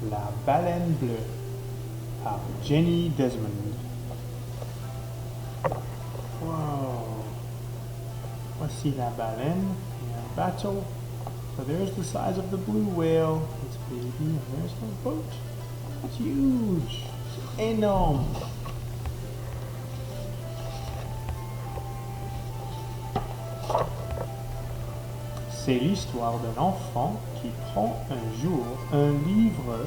La Baleine Bleue par Jenny Desmond. Whoa. Voici la baleine et un bateau. So there's the size of the blue whale, its baby, and there's the boat. It's huge. It's énorme. C'est l'histoire d'un enfant qui prend un jour un livre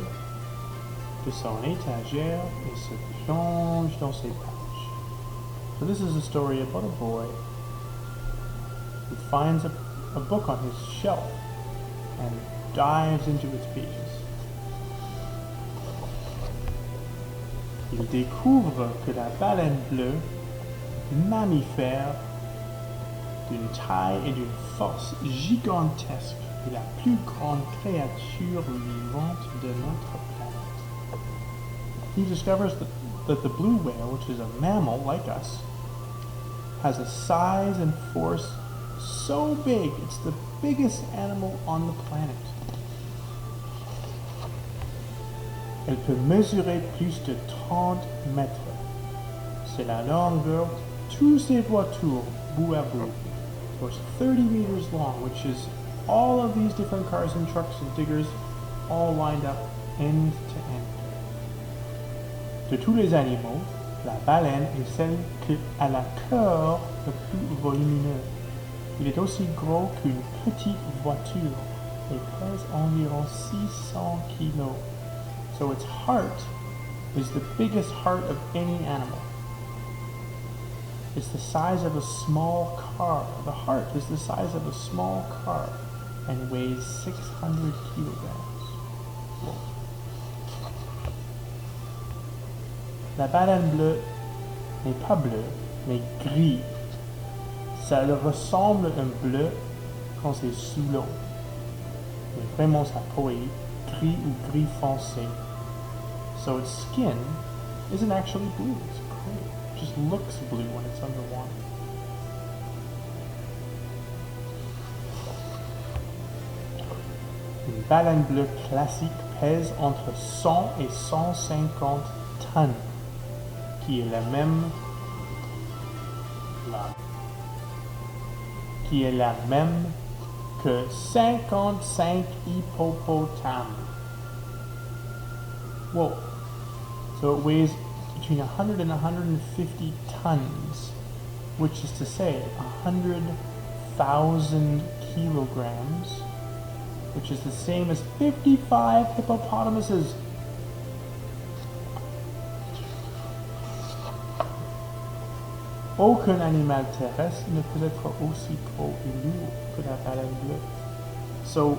de son étagère et se plonge dans ses pages. So this is a story about a boy who finds a book on his shelf and dives into its pages. Il découvre que la baleine bleue, mammifère d'une taille et d'une force gigantesque, est la plus grande créature vivante de notre planète. He discovers that the blue whale, which is a mammal like us, has a size and force so big, it's the biggest animal on the planet. Elle peut mesurer plus de 30 mètres. C'est la longueur de toutes ses voitures, bout à bout. So it's 30 meters long, which is all of these different cars and trucks and diggers all lined up end to end. De tous les animaux, la baleine est celle qui a le corps le plus volumineux. Il est aussi gros qu'une petite voiture et pèse environ 600 kilos. So its heart is the biggest heart of any animal. It's the size of a small car. The heart is the size of a small car and weighs 600 kilograms. La baleine bleue n'est pas bleue, mais gris. Ça lui ressemble à un bleu quand c'est sous l'eau. Mais vraiment sa peau est gris ou gris foncé. So its skin isn't actually blue, it's gray. It just looks blue when it's underwater. Une baleine bleue classique pèse entre 100 et 150 tonnes, qui est la même que 55 hippopotames. Whoa. So it weighs between 100 and 150 tons, which is to say 100,000 kilograms, which is the same as 55 hippopotamuses. Aucun animal terrestre ne peut être aussi gros et lourd que la baleine bleue. So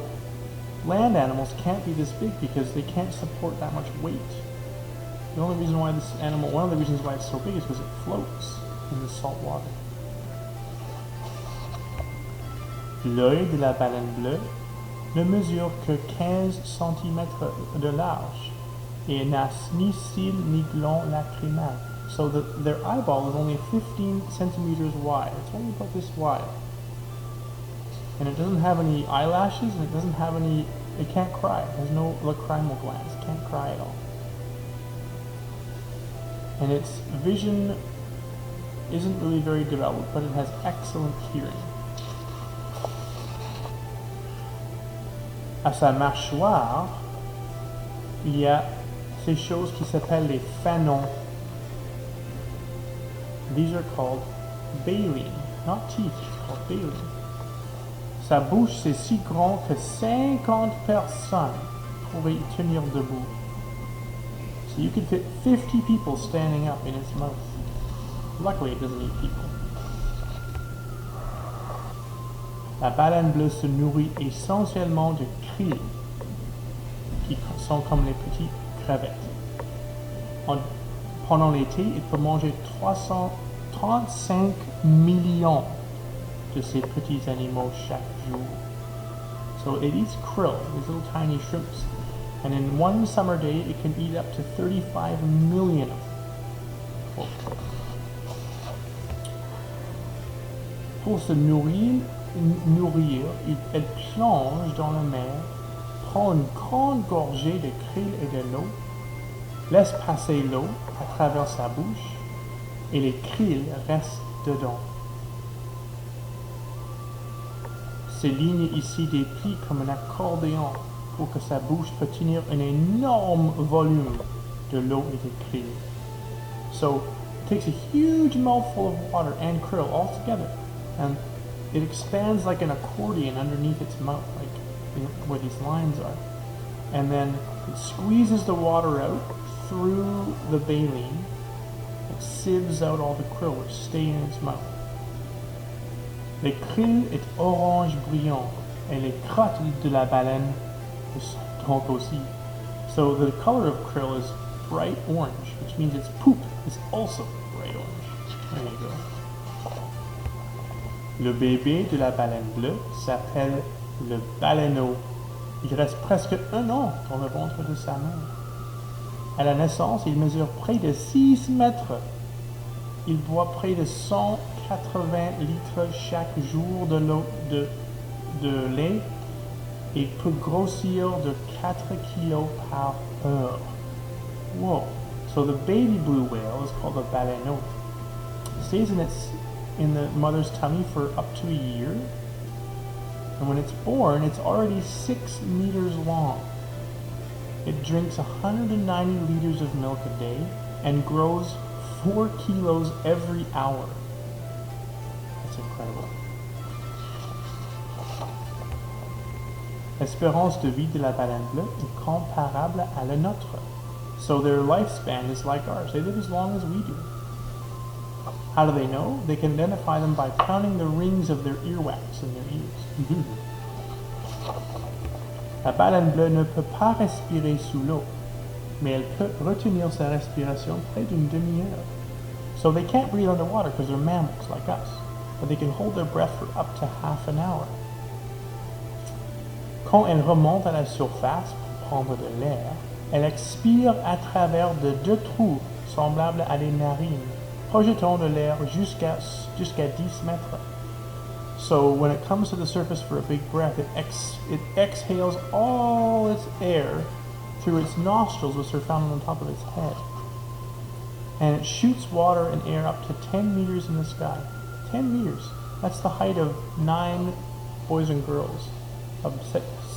land animals can't be this big because they can't support that much weight. The only reason why this animal, one of the reasons why it's so big is because it floats in the salt water. L'œil de la baleine bleue ne mesure que 15 cm de large et n'a ni cils ni glands lacrymales. So their eyeball is only 15 centimeters wide. It's only about this wide. And it doesn't have any eyelashes, and it doesn't have any, it can't cry. It has no lacrimal glands. It can't cry at all. And its vision isn't really very developed, but it has excellent hearing. À sa mâchoire, il y a ces choses qui s'appellent les fanons. These are called baleen, not teeth, it's called baleen. Sa bouche, c'est si grand que 50 personnes pourraient y tenir debout. So you could fit 50 people standing up in its mouth. Luckily, it doesn't eat people. La baleine bleue se nourrit essentiellement de krill, qui sont comme les petites crevettes. Pendant l'été, il peut manger 335 millions de ces petits animaux chaque jour. So it eats krill, these little tiny shrimps, and in one summer day it can eat up to 35 million of them. Pour se nourrir, elle plonge dans la mer prend une grande gorgée de krill et de l'eau, laisse passer l'eau à travers sa bouche et les krills restent dedans. Ces lignes ici déplient comme un accordéon pour que sa bouche peut tenir un énorme volume de l'eau et des krills. So it takes a huge mouthful of water and krill all together, and it expands like an accordion underneath its mouth, like where these lines are. And then it squeezes the water out through the baleen. It sieves out all the krill which stay in its mouth. Le krill est orange brillant, et les crottes de la baleine sont aussi. So the color of krill is bright orange, which means its poop is also bright orange. There you go. Le bébé de la baleine bleue s'appelle le baleineau. Il reste presque 1 an dans le ventre de sa mère. À la naissance, il mesure près de 6 mètres. Il boit près de 180 litres chaque jour de lait et peut grossir de 4 kilos par heure. Whoa. So the baby blue whale is called a baleineau. It stays in the mother's tummy for up to a year. And when it's born, it's already 6 meters long. It drinks 190 liters of milk a day and grows 4 kilos every hour. That's incredible. L'espérance de vie de la baleine bleue est comparable à la nôtre. So their lifespan is like ours. They live as long as we do. How do they know? They can identify them by counting the rings of their earwax in their ears. La baleine bleue ne peut pas respirer sous l'eau, mais elle peut retenir sa respiration près d'une demi-heure. So they can't breathe underwater because they're mammals like us, but they can hold their breath for up to half an hour. Quand elle remonte à la surface pour prendre de l'air, elle expire à travers de 2 trous semblables à des narines, projetant de l'air jusqu'à 10 mètres. So when it comes to the surface for a big breath, it exhales all its air through its nostrils, which are found on top of its head. And it shoots water and air up to 10 meters in the sky. 10 meters. That's the height of 9 boys and girls, of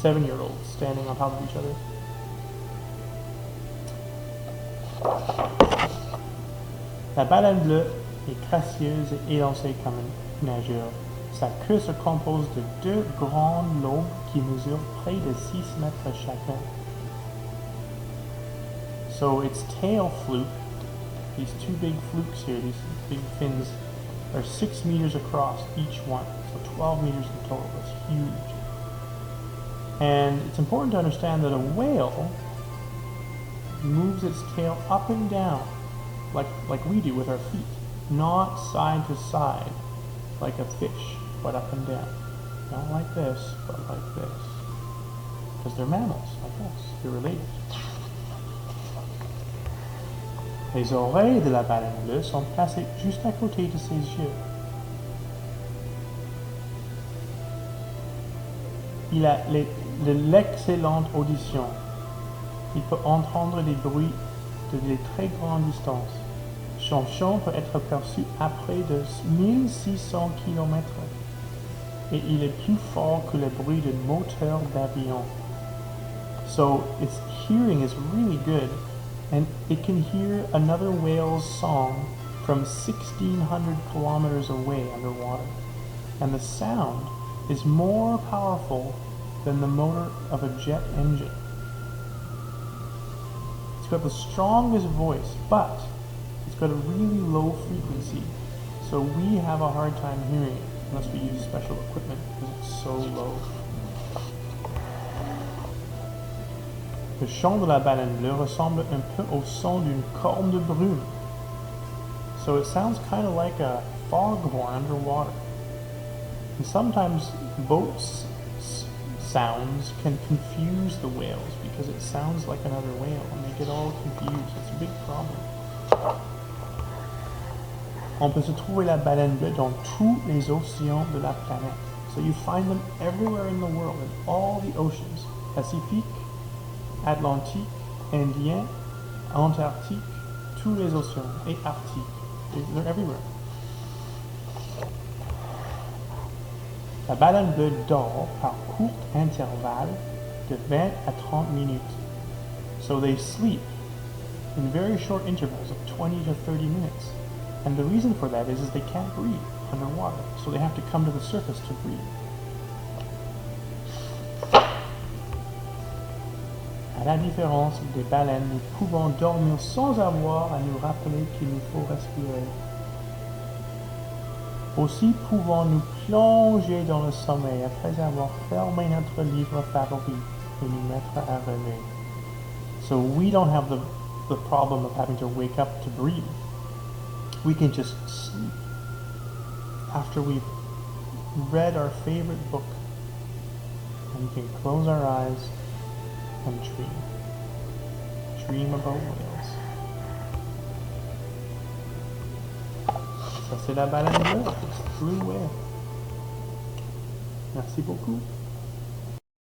7-year-olds standing on top of each other. La baleine bleue est gracieuse et élancée comme un nageur. Sa queue se compose de 2 grandes lobes qui mesurent près de 6 mètres chacun. So its tail fluke, these 2 big flukes here, these big fins, are 6 meters across each one, so 12 meters in total. That's huge. And it's important to understand that a whale moves its tail up and down like we do with our feet, not side to side like a fish, but up and down. Not like this, but like this. Because they're mammals, like us. They're related. Les oreilles de la baleine bleue sont placées juste à côté de ses yeux. Il a l'excellente audition. Il peut entendre des bruits de très grandes distances. Son chant peut être perçu à près de 1600 km. Et il est plus fort que le bruit d'un moteur d'avion. So its hearing is really good, and it can hear another whale's song from 1,600 kilometers away underwater. And the sound is more powerful than the motor of a jet engine. It's got the strongest voice, but it's got a really low frequency, so we have a hard time hearing it unless we use special equipment because it's so low. Le chant de la baleine bleue ressemble un peu au son d'une corne de brume. So it sounds kind of like a foghorn underwater. And sometimes boats sounds can confuse the whales because it sounds like another whale and they get all confused. It's a big problem. On peut se trouver la baleine bleue dans tous les océans de la planète. So you find them everywhere in the world, in all the oceans. Pacifique, Atlantique, Indien, Antarctique, tous les océans, et Arctique. They're everywhere. La baleine bleue dort par court intervalle de 20 à 30 minutes. So they sleep in very short intervals of 20 to 30 minutes. And the reason for that is they can't breathe underwater. So they have to come to the surface to breathe. À la différence des baleines, nous pouvons dormir sans avoir à nous rappeler qu'il nous faut respirer. Aussi pouvons-nous plonger dans le sommeil après avoir fermé notre livre favori et nous mettre à rêver. So we don't have the problem of having to wake up to breathe. We can just sleep after we've read our favorite book, and we can close our eyes and dream about whales. Ça c'est la baleine bleue, blue whale. Merci beaucoup.